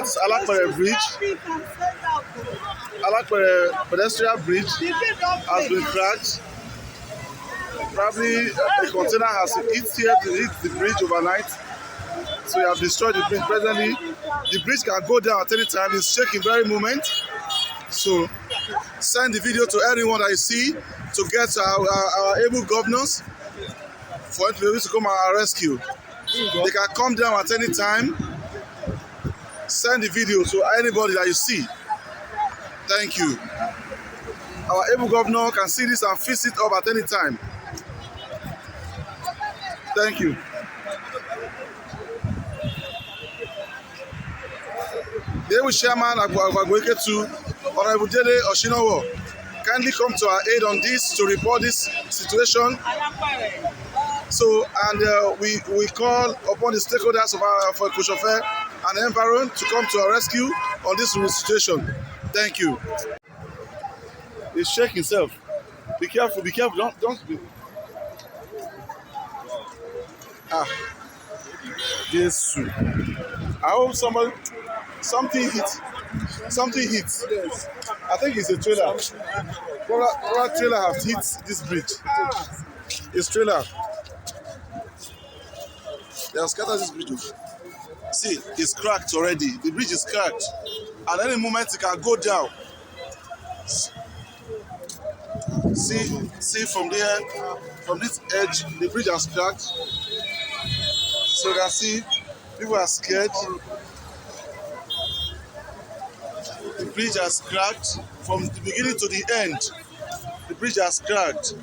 That is Alapere Bridge. Alapere pedestrian bridge has been cracked. Probably a container has hit the bridge overnight. So we have destroyed the bridge. Presently, the bridge can go down at any time. It's shaking very moment. So send the video to anyone that you see to get our able governors for it to be able to come and rescue. They can come down at any time. Send the video to anybody that you see. Thank you. Our able governor can see this and fix it up at any time. Thank you. The able chairman Agwagweke to Honorable Dele Oshinowo kindly come to our aid on this to report this situation. So, and we call upon the stakeholders for Kushofe and the environment to come to our rescue on this situation. Thank you. He's shaking himself. Be careful, don't be. Yes. I hope something hit. I think it's a trailer. What trailer have hit this bridge? It's trailer. They have scattered this bridge. See, it's cracked already. The bridge is cracked. At any moment it can go down. See from there, from this edge, the bridge has cracked. So you can see people are scared. The bridge has cracked from the beginning to the end. The bridge has cracked.